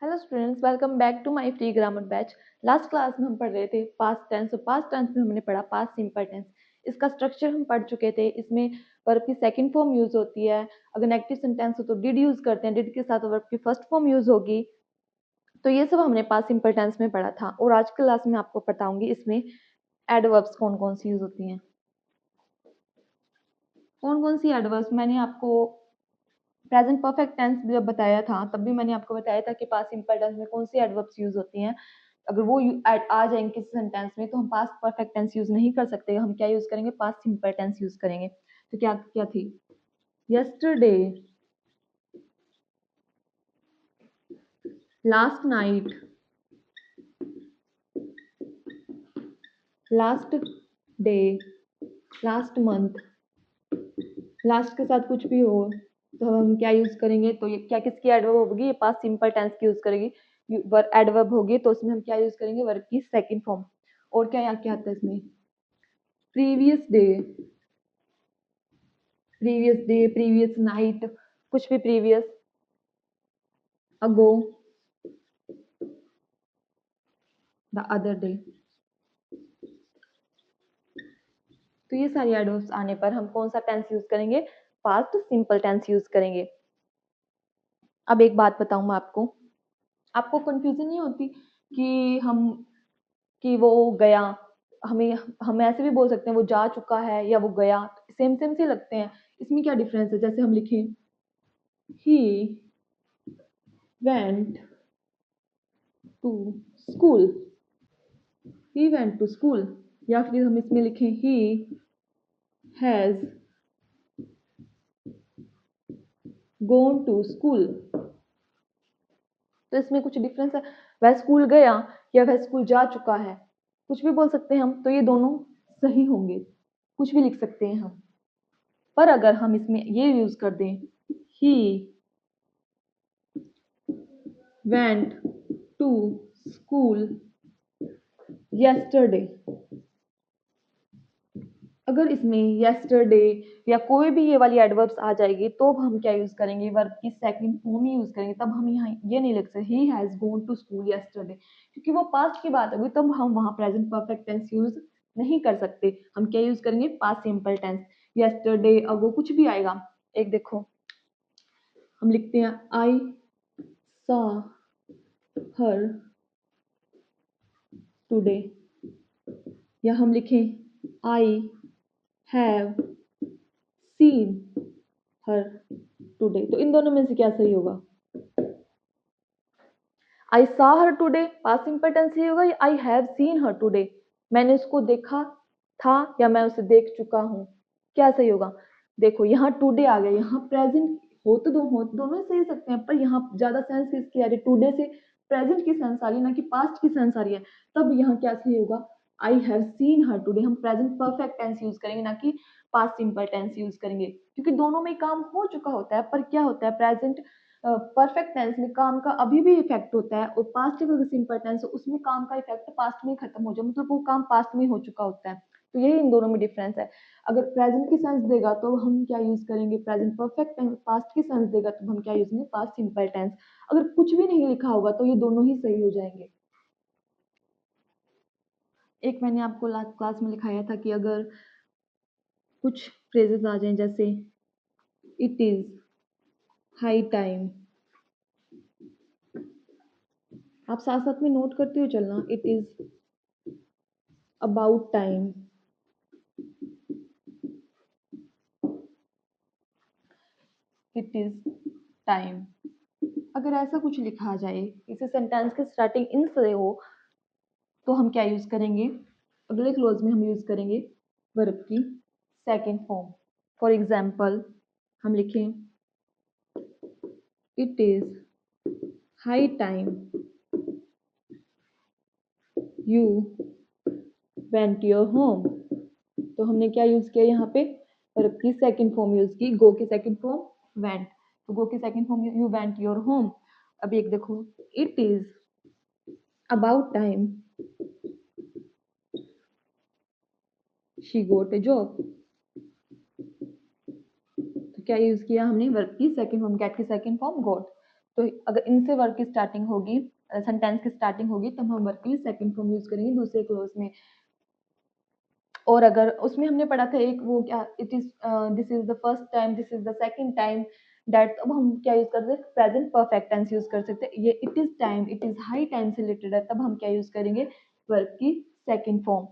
Hello students, welcome back to my free grammar batch. Last class में हम पढ़ रहे थे पास्ट टेंस। पास्ट टेंस में हमने पढ़ा पास्ट सिंपल टेंस। इसका स्ट्रक्चर हम पढ़ चुके थे। इसमें वर्ब की सेकंड फॉर्म यूज होती है। अगर नेगेटिव सेंटेंस हो तो डिड यूज करते हैं, डिड के साथ वर्ब की फर्स्ट फॉर्म यूज होगी। तो ये सब हमने पास्ट सिंपल टेंस में पढ़ा था और आज की क्लास में आपको बताऊंगी इसमें एडवर्ब्स कौन कौन सी यूज होती हैं। कौन कौन सी एडवर्ब्स मैंने आपको प्रेजेंट परफेक्ट टेंस जब बताया था तब भी मैंने आपको बताया था कि पास्ट सिंपल टेंस में कौन सी एडवर्ब्स यूज होती हैं। अगर वो आ जाएंगे किसी सेंटेंस में तो हम पास्ट परफेक्ट टेंस यूज नहीं कर सकते। हम क्या यूज करेंगे? पास्ट सिंपल टेंस यूज करेंगे। तो क्या क्या थी? Yesterday, last night, last day, last month. Last के साथ कुछ भी हो तो हम क्या यूज करेंगे? तो ये क्या किसकी एडवर्ब होगी? ये पास्ट सिंपल टेंस की यूज करेगी। एडवर्ब होगी तो उसमें हम क्या यूज करेंगे? वर्ब की सेकंड फॉर्म। और क्या यहाँ क्या आता है इसमें? Previous day, previous day, previous night, कुछ भी previous, ago, the other day. तो ये सारी एडवर्ब्स आने पर हम कौन सा टेंस यूज करेंगे? पास्ट सिंपल टेंस यूज करेंगे। अब एक बात बताऊं मैं आपको, आपको कंफ्यूजन नहीं होती कि वो गया, हमें हम ऐसे भी बोल सकते हैं वो जा चुका है या वो गया, सेम सेम से लगते हैं। इसमें क्या डिफरेंस है? जैसे हम लिखें he went to school, he went to school. या फिर हम इसमें लिखें he has gone to school. तो इसमें कुछ डिफरेंस है। वह स्कूल गया या वह स्कूल जा चुका है, कुछ भी बोल सकते हैं हम। तो ये दोनों सही होंगे, कुछ भी लिख सकते हैं हम। पर अगर हम इसमें ये यूज कर दें he went to school yesterday, अगर इसमें yesterday या कोई भी ये वाली एडवर्ब्स आ जाएगी तो हम क्या यूज करेंगे? वर्ब की सेकंड फॉर्म ही यूज करेंगे। तब हम यहाँ ये नहीं लिख सकते he has gone to school yesterday, क्योंकि वो पास्ट की बात होगी। तब हम वहां प्रेजेंट परफेक्ट टेंस यूज नहीं कर सकते। हम क्या यूज करेंगे? Past simple tense. yesterday, ago, कुछ भी आएगा। एक देखो, हम लिखते हैं आई सॉ हर टुडे, या हम लिखें I have seen her today. तो इन दोनों में से क्या सही होगा? I saw her today past simple tense सही होगा, या I have seen her today मैंने उसको देखा था या मैं उसे देख चुका हूँ, क्या सही होगा? देखो यहाँ टुडे आ गया, यहाँ प्रेजेंट हो तो दोनों सही सकते हैं, पर यहाँ ज्यादा सेंस किसकी आ रही है? टुडे से प्रेजेंट की सेंस आ रही है, ना कि पास्ट की सेंस आ रही है। तब यहाँ क्या सही होगा? आई हैव सीन हर टुडे। हम प्रेजेंट परफेक्ट टेंस यूज करेंगे, ना कि पास्ट सिंपल टेंस यूज करेंगे, क्योंकि दोनों में काम हो चुका होता है। पर क्या होता है, प्रेजेंट परफेक्ट टेंस में काम का अभी भी इफेक्ट होता है, और पास्ट का सिंपल टेंस उसमें काम का इफेक्ट पास्ट में खत्म हो जाए, मतलब वो काम पास्ट में हो चुका होता है। तो यही इन दोनों में डिफरेंस है। अगर प्रेजेंट की सेंस देगा तो हम क्या यूज करेंगे? Present perfect tense. पास्ट की सेंस देगा तो हम क्या यूज करेंगे? Past simple tense. अगर कुछ भी नहीं लिखा होगा तो ये दोनों ही सही हो जाएंगे। एक मैंने आपको लास्ट क्लास में लिखाया था कि अगर कुछ फ्रेजेस आ जाएं, जैसे इट इज हाई टाइम, आप साथ साथ में नोट करते हुए चलना। It is about time, it is time. अगर ऐसा कुछ लिखा जाए, किसी सेंटेंस की स्टार्टिंग इन से हो, तो हम क्या यूज करेंगे? अगले क्लोज में हम यूज करेंगे वर्ब की सेकंड फॉर्म। फॉर एग्जाम्पल हम लिखें it is high time you went your home. तो हमने क्या यूज किया यहाँ पे? वर्ब की सेकंड फॉर्म यूज की, गो की सेकंड फॉर्म वेंट। तो गो की second form you went your home. अब एक देखो, it is about time she got a job. तो क्या यूज किया हमने? वर्ब की सेकंड फॉर्म, गेट की सेकंड फॉर्म गॉट। तो अगर इनसे वर्ब की स्टार्टिंग होगी, सेंटेंस की स्टार्टिंग होगी, तब हम वर्ब की सेकंड फॉर्म यूज करेंगे दूसरे क्लोज में। और अगर उसमें हमने पढ़ा था एक वो क्या, it is this is the first time, this is the second time that, अब हम क्या यूज कर सकते हैं, प्रेजेंट परफेक्ट टेंस यूज कर सकते हैं। ये it is time, it is high time से रिलेटेड है, तब हम क्या यूज करेंगे, वर्ब की सेकंड फॉर्म।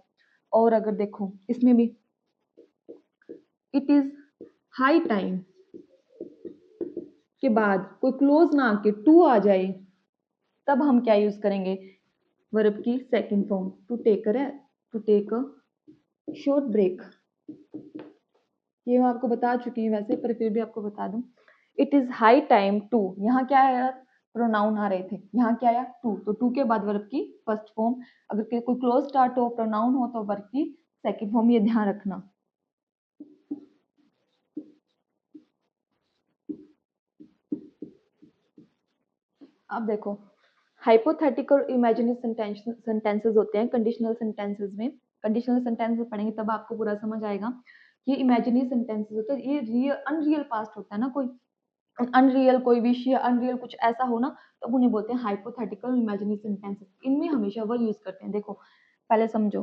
और अगर देखो इसमें भी इट इज हाई टाइम के बाद कोई क्लोज ना आके टू आ जाए, तब हम क्या यूज करेंगे, वर्ब की second form, to take a short break. ये मैं आपको बता चुकी हूँ वैसे, पर फिर भी आपको बता दूं, it is high time to, यहाँ क्या आया, प्रोनाउन आ रहे थे, यहाँ क्या आया, टू, तो टू के बाद वर्ब की फर्स्ट फॉर्म। अगर कोई क्लोज स्टार्ट हो, प्रोनाउन हो, तो वर्ब की सेकंड फॉर्म, ये ध्यान रखना। अब देखो हाइपोथेटिकल इमेजिनरी सेंटेंसेस होते हैं कंडीशनल सेंटेंसेस में। कंडीशनल सेंटेंसेस पढ़ेंगे तब आपको पूरा समझ आएगा। ये इमेजिनरी सेंटेंसेस होते हैं, ये रियल अनरियल पास्ट होता है ना, कोई अनरियल कोई विश या अनरियल कुछ ऐसा हो ना, तब उन्हें बोलते हैं हाइपोथेटिकल इमेजिनरी सेंटेंसेस। इनमें हमेशा वर यूज करते हैं। देखो पहले समझो,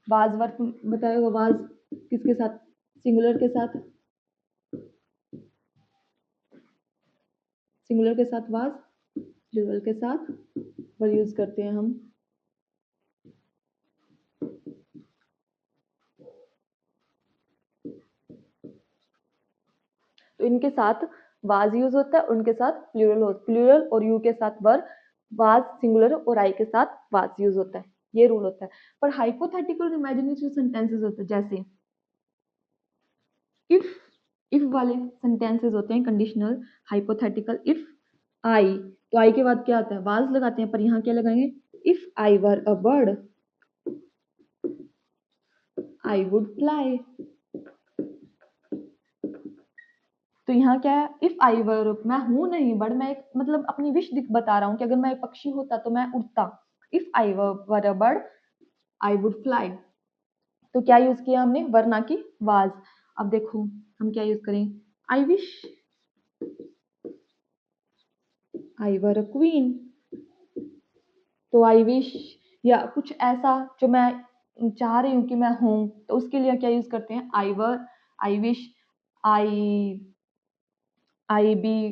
वाज वर्ब बताएगा, वाज किसके साथ, सिंगुलर के साथ, सिंगुलर के साथ वाज, प्लूरल के साथ वर यूज करते हैं हम। तो इनके साथ वाज यूज होता है, उनके साथ प्लूरल और यू के साथ वर, वाज सिंगुलर और आई के साथ वाज यूज होता है, ये रूल होता है। पर हाइपोथेटिकल इमेजिनरी सेंटेंसेस होते हैं, जैसे इफ, इफ वाले सेंटेंसेस होते हैं कंडीशनल हाइपोथेटिकल। इफ आई, तो आई के बाद क्या आता है, वाज लगाते हैं, पर यहाँ क्या लगाएंगे, if I were a bird I would fly. तो यहाँ क्या है, इफ आई वर, मैं हूं नहीं बर्ड, मैं एक मतलब अपनी विश बता रहा हूँ कि अगर मैं एक पक्षी होता तो मैं उड़ता। If I were a bird I would fly. तो क्या यूज किया हमने, वर ना की वाज। अब देखो हम क्या यूज करें, I wish I were a queen. तो आई विश या कुछ ऐसा जो मैं चाह रही हूँ कि मैं हूं, तो उसके लिए क्या यूज करते हैं, आई वर, I wish, I I B.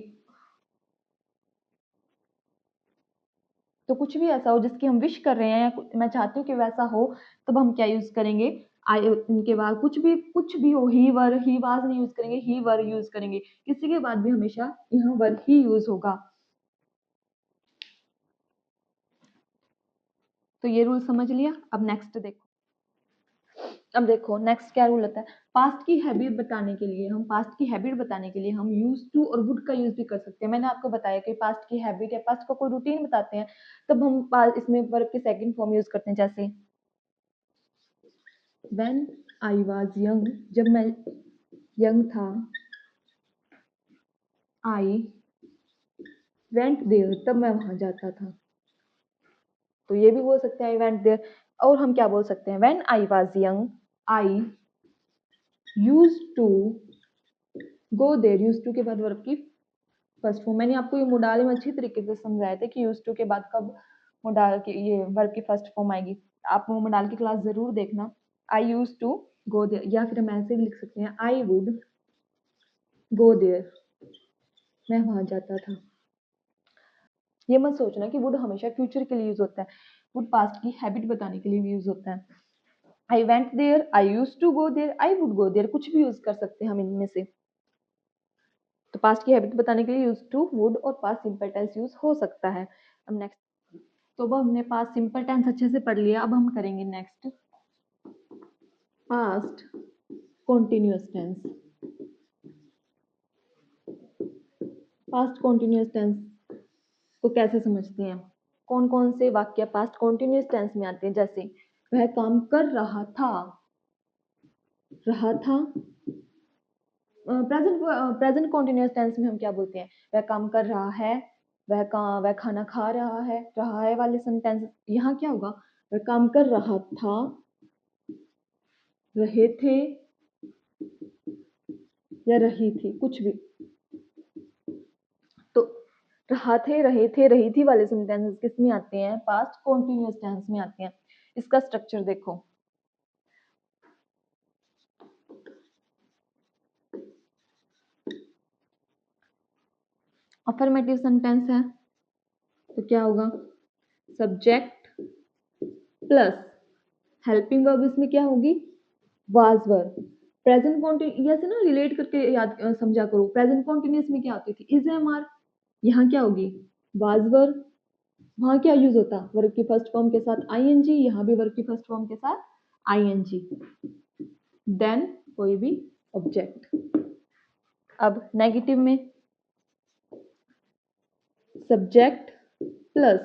तो कुछ भी ऐसा हो जिसकी हम विश कर रहे हैं, या मैं चाहती हूँ कि वैसा हो, तब हम क्या यूज करेंगे, आई, इनके बाद कुछ भी हो, ही वर, ही वाज नहीं यूज करेंगे, ही वर यूज करेंगे। किसी के बाद भी हमेशा यहाँ वर ही यूज होगा। तो ये रूल समझ लिया। अब नेक्स्ट देखो, अब देखो नेक्स्ट क्या रूल होता है, पास्ट की हैबिट बताने के लिए, हम पास्ट की हैबिट बताने के लिए हम यूज टू और वुड का यूज भी कर सकते हैं। मैंने आपको बताया कि पास्ट की हैबिट या पास्ट का कोई रूटीन बताते हैं, तब हम इसमें वर्ब की सेकंड फॉर्म यूज करते हैं। जैसे व्हेन आई वाज यंग, जब मैं यंग था, आई वेंट देयर, तब मैं वहां जाता था। तो ये भी बोल सकते हैं आई वेंट देयर। और हम क्या बोल सकते हैं, when I was young I use to go there. Use to के बाद वर्ब की फर्स्ट फॉर्म। मैंने आपको ये मोडाल में अच्छी तरीके से समझाया था कि यूज टू के बाद कब मोडाल की, ये वर्ब की फर्स्ट फॉर्म आएगी। आप वो मोडाल की क्लास जरूर देखना। आई यूज टू गो देयर, या फिर हम ऐसे भी लिख सकते हैं, आई वुड गो देयर, मैं वहां जाता था। ये मत सोचना कि वुड हमेशा फ्यूचर के लिए यूज होता है, वुड पास्ट की हैबिट बताने के लिए भी यूज होता है। I went there, I use to go there, I would go there, कुछ भी यूज कर सकते हैं हम इनमें से। तो पास्ट की हैबिट बताने के लिए यूज टू, वुड और पास्ट सिंपल टेंस यूज हो सकता है। अब नेक्स्ट, तो अब हमने पास्ट सिंपल टेंस अच्छे से पढ़ लिया। अब हम करेंगे next past continuous tense. Past continuous tense को कैसे समझते हैं, कौन कौन से वाक्य पास्ट कॉन्टिन्यूअस टेंस में आते हैं। जैसे वह काम कर रहा था। प्रेजेंट कॉन्टिन्यूअस टेंस में हम क्या बोलते हैं, वह काम कर रहा है, वह खाना खा रहा है वाले सेंटेंस। यहाँ क्या होगा, वह काम कर रहा था, रहे थे या रही थी, कुछ भी। तो रहा थे, रहे थे, रही थी वाले सेंटेंसेस किस में आते हैं? पास्ट कॉन्टिन्यूअस टेंस में आते हैं। इसका स्ट्रक्चर देखो, अफर्मेटिव सेंटेंस है तो क्या होगा? सब्जेक्ट प्लस हेल्पिंग वर्ब, इसमें क्या होगी? Was verb. प्रेजेंट कॉन्टिन्यूअस से ना रिलेट करके याद समझा करो। प्रेजेंट कॉन्टिन्यूअस में क्या होती थी? Is am are. यहाँ क्या होगी? Was verb. वहां क्या यूज होता? वर्ब की फर्स्ट फॉर्म के साथ आईएनजी, यहाँ भी वर्ब की फर्स्ट फॉर्म के साथ आईएनजी, देन कोई भी ऑब्जेक्ट। अब नेगेटिव में सब्जेक्ट प्लस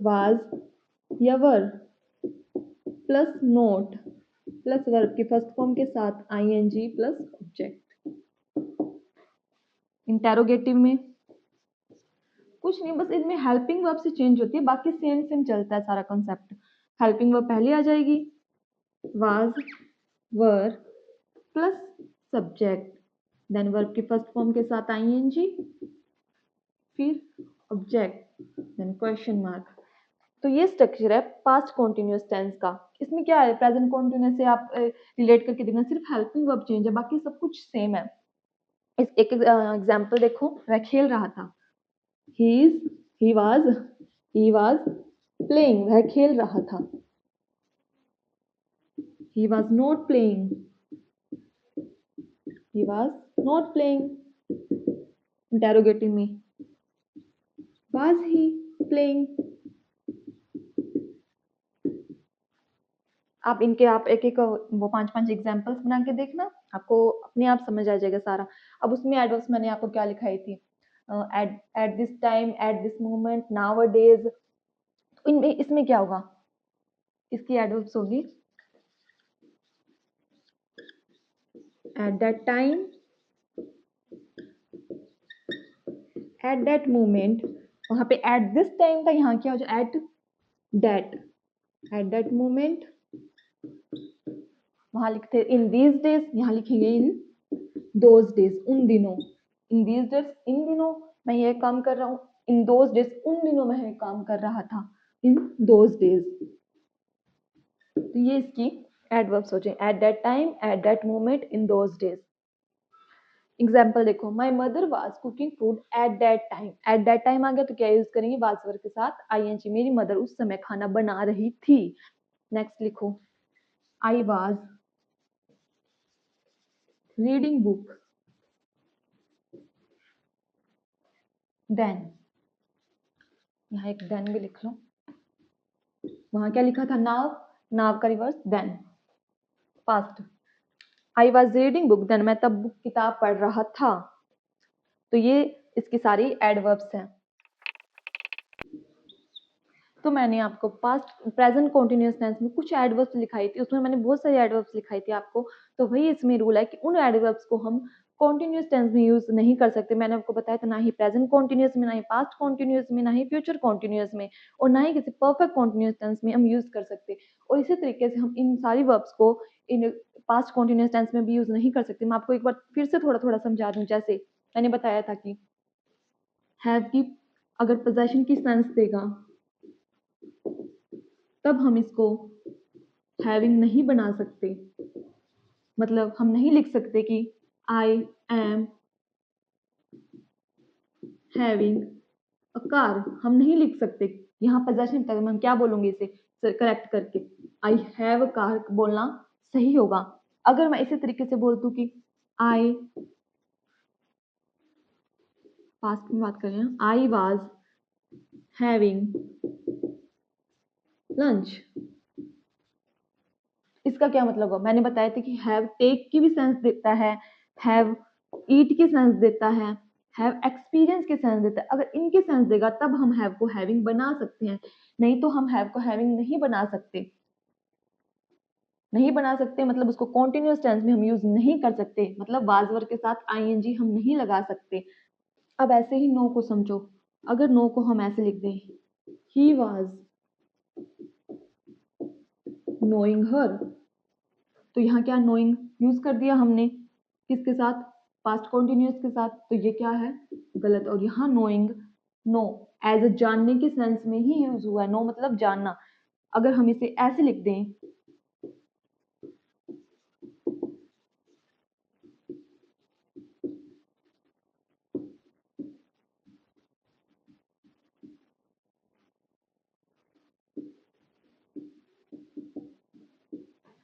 वाज या verb plus note plus verb की फर्स्ट फॉर्म के साथ आईएनजी प्लस ऑब्जेक्ट। इंटेरोगेटिव में कुछ नहीं, बस इनमें हेल्पिंग वर्ब से चेंज होती है, बाकी सेम सेम चलता है सारा कॉन्सेप्ट। हेल्पिंग वर्ब पहले आ जाएगी, was were plus subject, then verb की फर्स्ट फॉर्म के साथ आईएनजी, फिर ऑब्जेक्ट, देन क्वेश्चन मार्क। तो ये स्ट्रक्चर है पास्ट कॉन्टिन्यूअस टेंस का। इसमें क्या है? प्रेजेंट कॉन्टिन्यूअस से आप रिलेट करके देखना, सिर्फ हेल्पिंग वर्ब चेंज है, बाकी सब कुछ सेम है। इस एक एग्जांपल देखो, वह खेल रहा था। he was playing, वह खेल रहा था। he was not playing, he was not playing। interrogative में was he playing। आप इनके आप एक एक वो 5-5 एग्जांपल्स बना के देखना, आपको अपने आप समझ आ जाएगा सारा। अब उसमें एडवर्ब्स मैंने आपको क्या लिखाई थी? At this time, at this moment, now days. इनमें इसमें क्या होगा? इसकी एडवर्ब्स होगी eight that time, at that moment. वहां पे एट दिस टाइम का यहाँ क्या हो जाए? At that moment. वहां लिखते इन दीज डेज, यहाँ लिखेंगे इन दोज डेज, उन दिनों। इन दीज डेज, इन दिनों मैं ये काम कर रहा हूँ। इन दोज डेज, उन दिनों मैं ये काम कर रहा था। In those days. तो ये इसकी एडवर्ब्स हो जाए, at that time, at that moment, in those days. Example देखो, my mother was cooking food at that time. At that time आ गया तो क्या यूज करेंगे? वाज वर्ब के साथ आईएनजी। मेरी मदर उस समय खाना बना रही थी। नेक्स्ट लिखो, I was reading book then. यहाँ एक देन भी लिख लो। वहां क्या लिखा था? नाव। नाव का reverse then, past. I was reading book then, मैं तब बुक किताब पढ़ रहा था। तो ये इसकी सारी एडवर्ब्स हैं। तो मैंने आपको पास्ट प्रेजेंट कॉन्टिन्यूअस टेंस में कुछ एडवर्ब्स लिखाई थी, उसमें मैंने बहुत सारी एडवर्ब्स लिखाई थी आपको। तो वही इसमें रूल है कि उन एडवर्ब्स को हम कॉन्टिन्यूअस टेंस में यूज नहीं कर सकते। मैंने आपको बताया था, ना ही प्रेजेंट कॉन्टिन्यूअस में, ना ही पास्ट कॉन्टिन्यूअस में, ना ही फ्यूचर कॉन्टिन्यूअस में, और ना ही किसी परफेक्ट कॉन्टिन्यूअस टेंस में हम यूज कर सकते। और इसी तरीके से हम इन सारी वर्ब्स को इन पास्ट कॉन्टिन्यूअस टेंस में भी यूज नहीं कर सकते। मैं आपको एक बार फिर से थोड़ा थोड़ा समझा दूं। जैसे मैंने बताया था कि हैव की अगर पोजेशन की सेंस देगा तब हम इसको हैविंग नहीं बना सकते। मतलब हम नहीं लिख सकते कि I am having a car, हम नहीं लिख सकते। यहाँ पोजेशन टाइम हम क्या बोलेंगे इसे करेक्ट करके? आई हैव अ कार बोलना सही होगा। अगर मैं इसी तरीके से बोल दूं कि आई, पास्ट में बात कर रहे हैं, आई वाज हैविंग लंच, इसका क्या मतलब है? मैंने बताया था कि हैव टेक की भी सेंस देता है, हैव ईट की सेंस देता है, हैव एक्सपीरियंस की सेंस देता है। अगर इनकी सेंस देगा तब हम हैव को हैविंग बना सकते हैं, नहीं तो हम हैव को हैविंग नहीं बना सकते। नहीं बना सकते मतलब उसको कॉन्टिन्यूअस टेंस में हम यूज नहीं कर सकते, मतलब वाज वर्ब के साथ आईएनजी हम नहीं लगा सकते। अब ऐसे ही नो को समझो। अगर नो को हम ऐसे लिख दें, ही वाज नोइंग हर, तो यहाँ क्या नोइंग यूज कर दिया हमने, किसके साथ? पास्ट कॉन्टिन्यूअस के साथ। तो ये क्या है? गलत। और यहाँ नोइंग, नो एज अ जानने के सेंस में ही यूज हुआ है। नो मतलब जानना। अगर हम इसे ऐसे लिख दें,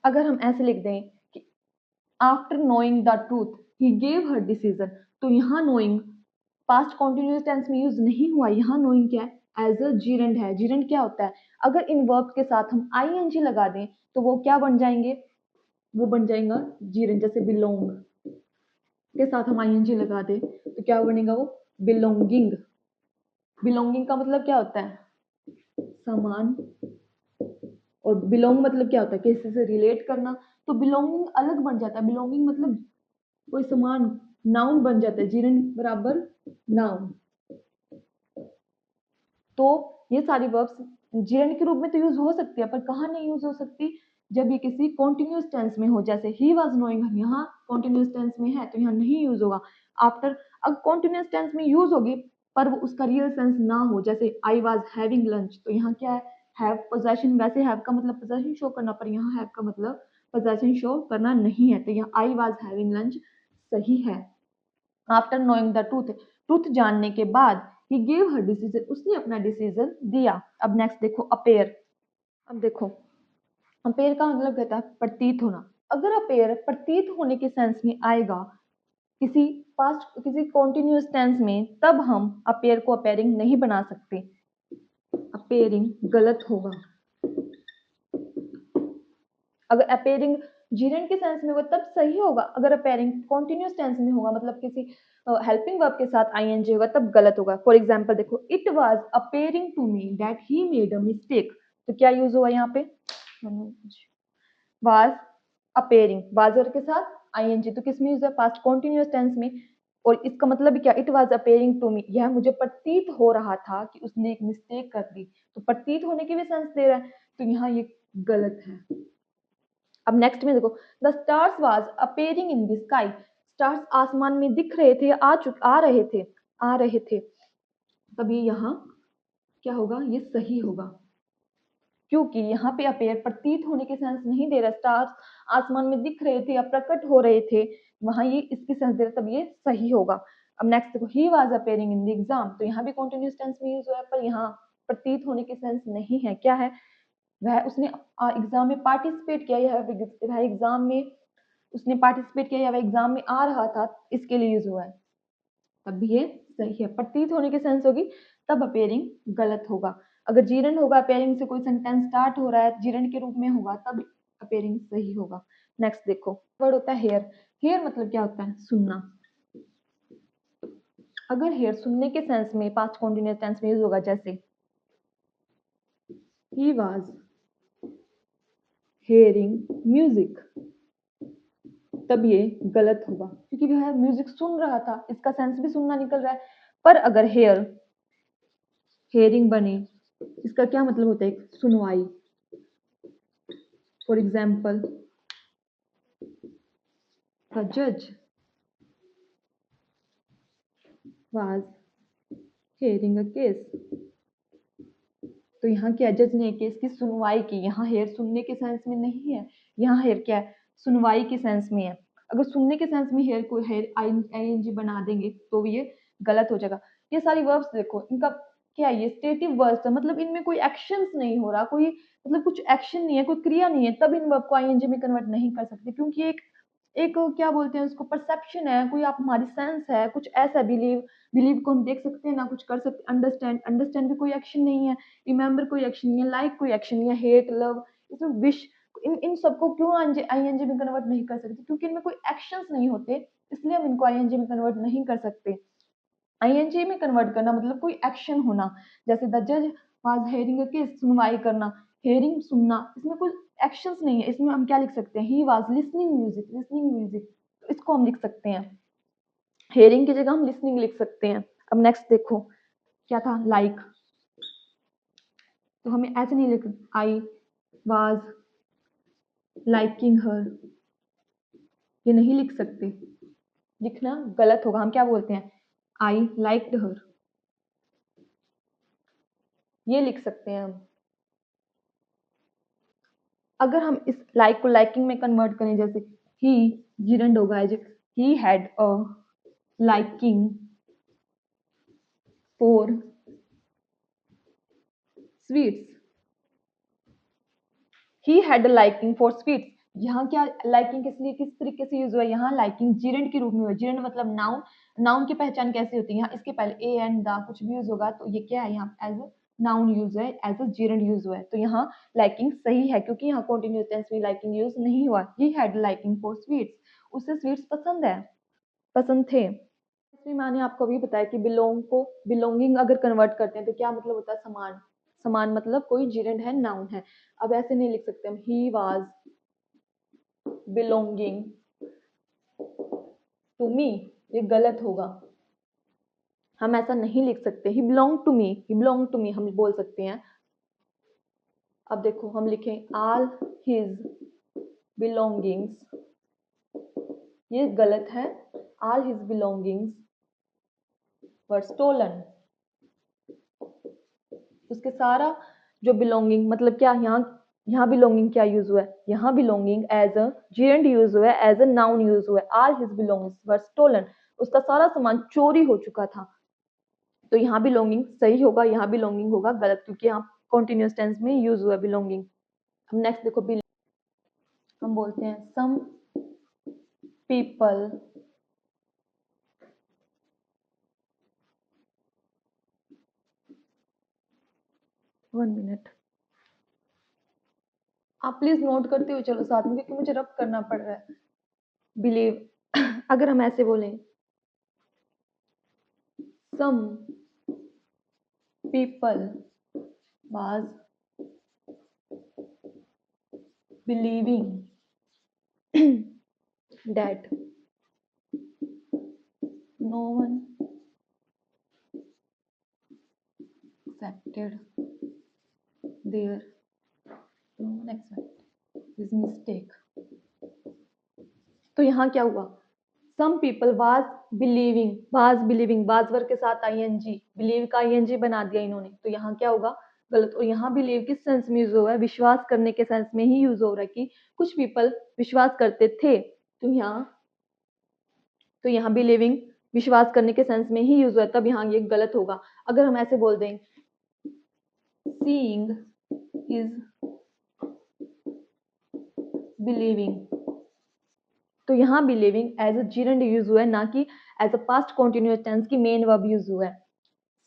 अगर हम ऐसे लिख दें कि after knowing the truth he gave her decision, तो यहाँ नोइंग पास्ट कॉन्टिन्यूअस टेंस में यूज नहीं हुआ। यहाँ नोइंग क्या है, एज अ जीरेंड है। जीरेंड क्या होता है, अगर इन वर्ब के साथ हम आईएनजी लगा दें तो वो क्या बन जाएंगे, वो बन जाएगा जीरेंड। जैसे बिलोंग के साथ हम आईएनजी लगा दें तो क्या बनेगा, वो बिलोंगिंग। बिलोंगिंग का मतलब क्या होता है, समान। और बिलोंग मतलब क्या होता है, किसी से रिलेट करना। तो बिलोंगिंग अलग बन जाता है। बिलोंगिंग मतलब कोई समान, नाउन बन जाता है। जीरेंड बराबर नाउन। तो ये सारी वर्ब्स जीरेंड के रूप में तो यूज हो सकती है, पर कहाँ नहीं यूज हो सकती, जब ये किसी कॉन्टिन्यूअस टेंस में हो। जैसे ही वाज नोइंग यहाँ कॉन्टिन्यूअस टेंस में है तो यहाँ नहीं यूज होगा। आफ्टर अब कॉन्टिन्यूअस टेंस में यूज होगी पर वो उसका रियल सेंस ना हो। जैसे आई वाज हैविंग लंच, तो यहाँ क्या है, हैव पोजेशन। वैसे हैव का मतलब पोजेशन शो करना, पर यहाँ हैव का मतलब पोजेशन शो करना नहीं है। तो यहाँ आई वाज हैविंग लंच सही है। After knowing the truth, truth जानने के बाद ही गेव हर डिसीजन, उसने अपना डिसीजन दिया। अब नेक्स्ट देखो अपेयर। अब देखो अपेयर का मतलब कहता है प्रतीत होना। अगर अपेयर प्रतीत होने के सेंस में आएगा किसी पास्ट किसी कॉन्टिन्यूअस टेंस में, तब हम अपेयर को अपेयरिंग नहीं बना सकते। अपेयरिंग गलत होगा। अगर अपेयरिंग जीरेंड के सेंस में होगा तब सही होगा। अगर अपेयरिंग कॉन्टिन्यूअस टेंस में होगा, मतलब किसी हेल्पिंग वर्ब के साथ आईएनजी होगा, तब गलत होगा। फॉर एग्जांपल देखो, it was appearing to me that he made a mistake, तो क्या यूज हुआ यहाँ पे, वाज अपेयरिंग, वाज के साथ आईएनजी, तो किस में यूज है, पास्ट कॉन्टिन्यूअस टेंस में। और इसका मतलब क्या, it was appearing to me, यह मुझे प्रतीत हो रहा था कि उसने एक मिस्टेक कर दी। तो प्रतीत होने की भी सेंस दे रहा है, तो यहाँ ये गलत है। अब नेक्स्ट में देखो, the stars was appearing in the sky, stars आसमान में दिख रहे थे, आ रहे थे। तभी यहाँ क्या होगा, ये सही होगा, क्योंकि यहाँ पे अपेयर प्रतीत होने के सेंस नहीं दे रहा। स्टार्स आसमान में दिख रहे थे या प्रकट हो रहे थे, वहां ये इसकी सेंस दे रहा, तब ये सही होगा। अब नेक्स्ट देखो, he was appearing in the exam, तो यहाँ भी कॉन्टिन्यूअस टेंस में यूज हुआ है, पर यहाँ प्रतीत होने के सेंस नहीं है। क्या है, वह उसने एग्जाम में पार्टिसिपेट किया, या वह एग्जाम में उसने पार्टिसिपेट किया, या वह एग्जाम में आ रहा था, इसके लिए यूज हुआ है। तब भी ये सही है। प्रतीत होने की सेंस होगी तब अपेयरिंग गलत होगा। अगर जीरन होगा, अपेयरिंग से कोई सेंटेंस स्टार्ट हो रहा है, जीरन के रूप में होगा, तब अपेयरिंग सही होगा। नेक्स्ट देखो, वर्ड होता है हेयर। हेयर मतलब क्या होता है, सुनना। अगर हेयर सुनने के सेंस में पास्ट कॉन्टिन्यूअस टेंस में यूज होगा, जैसे he was hearing music, तब ये गलत होगा, क्योंकि वह म्यूजिक सुन रहा था, इसका सेंस भी सुनना निकल रहा है। पर अगर हेयरिंग बने, इसका क्या मतलब होता है, सुनवाई। फॉर एग्जाम्पल, द जज वाज हेयरिंग अ केस, तो यहाँ क्या, जज ने केस की सुनवाई की। यहाँ हेयर सुनने के सेंस में नहीं है, यहाँ हेयर क्या है, सुनवाई के सेंस में है। अगर सुनने के सेंस में हेयर को हेयर आईएनजी बना देंगे तो ये गलत हो जाएगा। ये सारी वर्ब्स देखो, इनका क्या है, ये स्टेटिव वर्ब्स है, मतलब इनमें कोई एक्शंस नहीं हो रहा, कोई मतलब कुछ एक्शन नहीं है, कोई क्रिया नहीं है, तब इन वर्ब को आईएनजी में कन्वर्ट नहीं कर सकते, क्योंकि एक एक क्या बोलते हैं उसको, परसेप्शन है, कोई आप हमारी सेंस है, कुछ ऐसा बिलीव को हम देख सकते हैं ना, कुछ कर सकते। अंडरस्टैंड भी कोई एक्शन नहीं है, रिमेंबर कोई एक्शन नहीं है, लाइक कोई एक्शन नहीं है, हेट लव, इसमें विश, इन सबको क्यों आईएनजी में कन्वर्ट नहीं कर सकते, क्योंकि इनमें कोई एक्शंस नहीं होते, इसलिए हम इनको आईएनजी में कन्वर्ट नहीं कर सकते। आईएनजी में कन्वर्ट करना मतलब कोई एक्शन होना, जैसे द जज वाज हेयरिंग अ केस, सुनवाई करना, हेयरिंग सुनना, इसमें कोई एक्शंस नहीं है। इसमें हम क्या लिख सकते हैं, ही वाज लिसनिंग म्यूजिक, इसको हम लिख सकते हैं, हेयरिंग की जगह हम लिसनिंग लिख सकते हैं। अब नेक्स्ट देखो, क्या था, लाइक, तो हमें ऐसे नहीं लिख, आई वाज लाइकिंग हर, ये नहीं लिख सकते, लिखना गलत होगा। हम क्या बोलते हैं, आई लाइक्ड हर, ये लिख सकते हैं हम। अगर हम इस लाइक को लाइकिंग में कन्वर्ट करें, जैसे ही जिरंड होगा as he had a liking for sweets, he had a liking for sweets. यहाँ क्या लाइकिंग किस लिए किस तरीके से यूज हुआ है, यहाँ लाइकिंग जिरंड के रूप में हुआ। जिरंड मतलब नाउन, नाउन की पहचान कैसे होती है, यहाँ इसके पहले ए एंड द कुछ भी यूज होगा तो ये क्या है, यहाँ एज अ नाउन यूज है, एज अ जिरंड यूज हुआ है। तो यहाँ लाइकिंग सही है क्योंकि यहाँ कंटिन्यूअस टेंस में लाइकिंग यूज नहीं हुआ। He had liking for sweets, उसे स्वीट्स पसंद है, पसंद थे। इसमें मैंने आपको अभी बताया कि बिलोंग को बिलोंगिंग अगर कन्वर्ट करते हैं तो क्या मतलब होता है, समान। समान मतलब कोई जिरंड है, नाउन है। अब ऐसे नहीं लिख सकते हम he was belonging to me, ये गलत होगा, हम ऐसा नहीं लिख सकते। He belong to me, he belong to me हम बोल सकते हैं। अब देखो हम लिखें ऑल हिज बिलोंगिंग्स, ये गलत है। All his belongings were stolen, उसके सारा जो बिलोंगिंग मतलब क्या, यहाँ बिलोंगिंग क्या यूज हुआ है, यहाँ belonging as a gerund use हुआ है, एज अ नाउन यूज हुआ है। All his belongings were stolen, उसका सारा सामान चोरी हो चुका था। तो यहाँ बिलोंगिंग सही होगा, यहाँ बिलोंगिंग होगा गलत क्योंकि यहाँ कॉन्टिन्यूस टेंस में यूज हुआ बिलोंगिंग। हम नेक्स्ट देखो हम बोलते हैं सम पीपल वन मिनट, आप प्लीज नोट करते हुए चलो साथ में क्योंकि मुझे रब करना पड़ रहा है। बिलीव अगर हम ऐसे बोलें some people was believing that no one accepted their his mistake। तो यहाँ क्या हुआ, some people was believing, was believing was verb के साथ आईएनजी, बिलीव का आईएनजी बना दिया इन्होंने, तो यहाँ क्या होगा गलत। और यहाँ बिलीव किस सेंस में यूज हो रहा है, विश्वास करने के सेंस में ही यूज हो रहा है कि कुछ पीपल विश्वास करते थे। तो यहाँ बिलीविंग विश्वास करने के सेंस में ही यूज हुआ है, तब यहाँ ये गलत होगा। अगर हम ऐसे बोल दें सीइंग इज बिलीविंग, तो यहाँ believing as a gerund use हुआ है, ना कि as a past continuous tense की मेन वर्ब यूज हुआ है।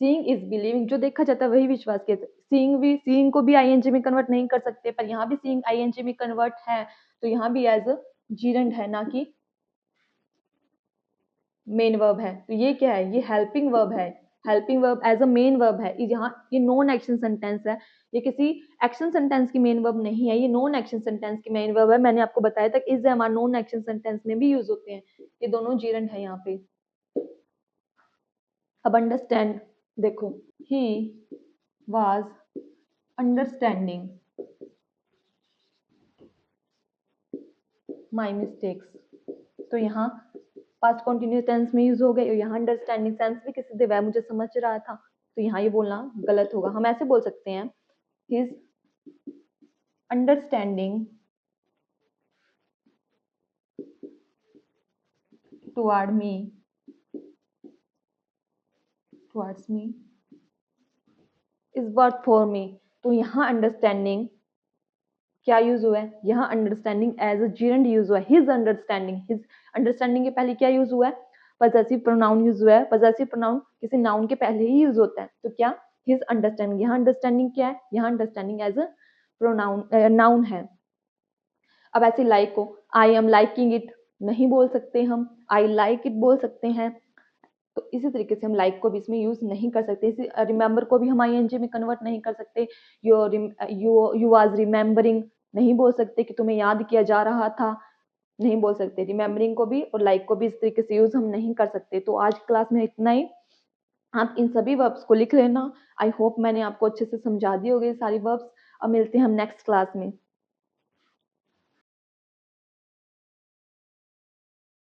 सीइंग इज बिलीविंग, जो देखा जाता है वही विश्वास किया जाता है। सीइंग को भी आईएनजी में कन्वर्ट नहीं कर सकते, पर यहाँ भी सीइंग आईएनजी में कन्वर्ट है, तो यहाँ भी एज अ जिरंड है, ना कि मेन वर्ब है। तो ये क्या है, ये हेल्पिंग वर्ब है, helping verb as a main verb है। यहाँ ये नॉन एक्शन सेंटेंस है, ये किसी एक्शन सेंटेंस की मेन वर्ब नहीं है, ये नॉन एक्शन सेंटेंस की मेन वर्ब है। मैंने आपको बताया था इज हमारे नॉन एक्शन सेंटेंस में भी यूज होते हैं, ये दोनों जीरंड है यहाँ पे। अब अंडरस्टैंड देखो, he was understanding my mistakes, तो यहाँ पास्ट कॉन्टिन्यूस टेंस में यूज हो गए, यहाँ अंडरस्टैंडिंग सेंस भी किसी से वह मुझे समझ रहा था, तो यहाँ ये बोलना गलत होगा। हम ऐसे बोल सकते हैं his understanding toward me towards me is worth for me, तो यहाँ अंडरस्टैंडिंग क्या यूज हुआ है, यहाँ understanding as a gerund use हुआ है। हिज अंडरस्टैंडिंग के पहले क्या यूज हुआ है, पजेसिव प्रोनाउन यूज हुआ है। पजेसिव प्रोनाउन किसी नाउन के पहले ही यूज होता है, तो क्या हिज अंडरस्टैंडिंग, यहाँ अंडरस्टैंडिंग क्या है, यहाँ understanding as a pronoun noun है। अब ऐसे लाइक को आई एम लाइकिंग इट नहीं बोल सकते, हम आई लाइक इट बोल सकते हैं। तो इसी तरीके से हम लाइक को भी इसमें यूज नहीं कर सकते। इसी रिमेंबर को भी हम आईएनजी में कन्वर्ट नहीं कर सकते। यू वाज रिमेंबरिंग नहीं बोल सकते कि तुम्हें याद किया जा रहा था, नहीं बोल सकते। रिमेंबरिंग को भी और लाइक को भी इस तरीके से यूज हम नहीं कर सकते। तो आज क्लास में इतना ही, आप इन सभी वर्ब्स को लिख लेना। आई होप मैंने आपको अच्छे से समझा दी होगी सारी वर्ब्स। अब मिलते हैं हम नेक्स्ट क्लास में।